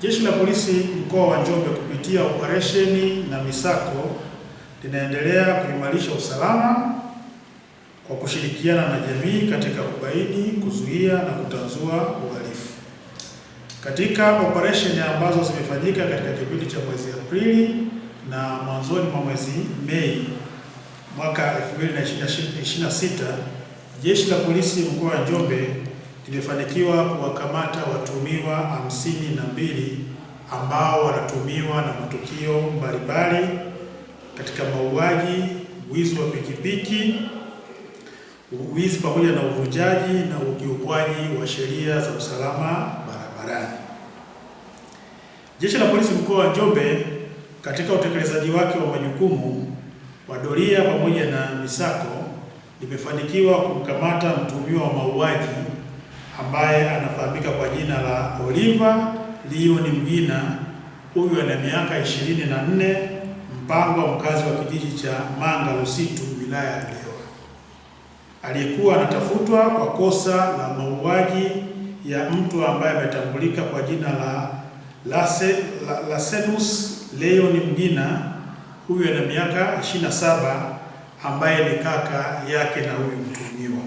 Jeshi la Polisi mkoa wa Njombe kupitia operesheni na misako linaendelea kuimarisha usalama kwa kushirikiana na jamii katika kubaini, kuzuia na kutanzua uhalifu. Katika operesheni ambazo zimefanyika katika kipindi cha mwezi Aprili na mwanzoni mwa mwezi Mei mwaka 2026, Jeshi la Polisi mkoa wa Njombe limefanikiwa kuwakamata watuhumiwa 52 ambao wanatuhumiwa na matukio mbalimbali katika mauaji, wizi wa pikipiki, wizi pamoja na uvunjaji na ukiukwaji wa sheria za usalama barabarani. Jeshi la Polisi mkoa wa Njombe katika utekelezaji wake wa majukumu wa doria pamoja na misako limefanikiwa kumkamata mtuhumiwa wa mauaji ambaye anafahamika kwa jina la Oliver Leon Mgina. Huyu ana miaka 24, Mpangwa, mkazi wa kijiji cha Manga Lusitu, wilaya ya Ludewa, aliyekuwa anatafutwa kwa kosa la mauaji ya mtu ambaye ametambulika kwa jina la Lasenus Leon Mgina. Huyu ana miaka 27, ambaye ni kaka yake na huyu mtuhumiwa.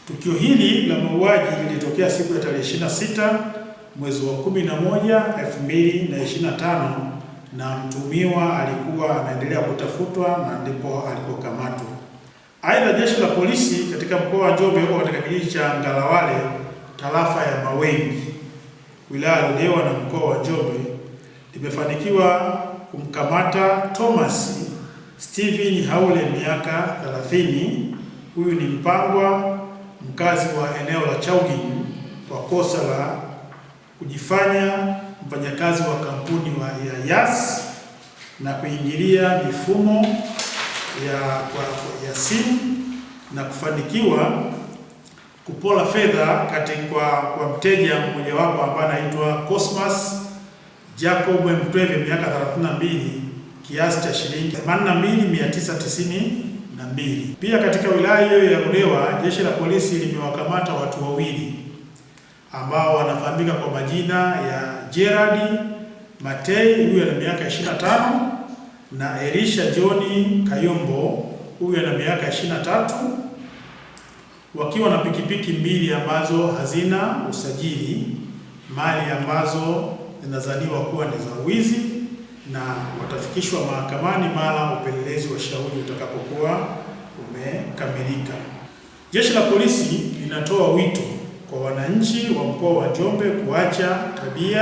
Tukio hili la mauaji lilitokea siku ya tarehe 26 mwezi wa 11 2025, na mtuhumiwa alikuwa anaendelea kutafutwa na ndipo alipokamatwa. Aidha, Jeshi la Polisi katika mkoa wa Njombe huko katika kijiji cha Ngalawale, tarafa ya Mawengi, wilaya ya Ludewa na mkoa wa Njombe limefanikiwa kumkamata Thomas Steven Haule, miaka 30. Huyu ni Mpangwa, mkazi wa eneo la Chaugin, kwa kosa la kujifanya mfanyakazi wa kampuni ya Yas na kuingilia mifumo ya simu na kufanikiwa kupola fedha kwa mteja mmojawapo ambaye anaitwa Cosmas Jacob Mtweve, miaka 32, kiasi cha shilingi 82,992. Pia katika wilaya hiyo ya Ludewa, Jeshi la Polisi limewakamata watu wawili ambao wanafahamika kwa majina ya Gerard Matei, huyu ana miaka 25, na Elisha John Kayombo, huyu ana miaka 23, wakiwa na pikipiki mbili ambazo hazina usajili, mali ambazo zinadhaniwa kuwa ni za wizi, na watafikishwa mahakamani mara upelelezi wa shauri utakapokuwa umekamilika. Jeshi la Polisi linatoa wito kwa wananchi wa mkoa wa Njombe kuacha tabia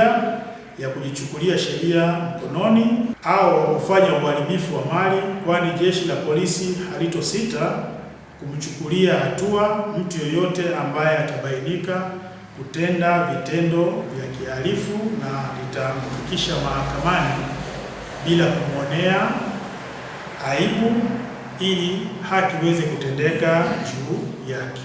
ya kujichukulia sheria mkononi au kufanya uharibifu wa mali, kwani Jeshi la Polisi halitosita kumchukulia hatua mtu yoyote ambaye atabainika kutenda vitendo vya kihalifu, na litamfikisha mahakamani bila kumwonea aibu ili haki iweze kutendeka juu yake.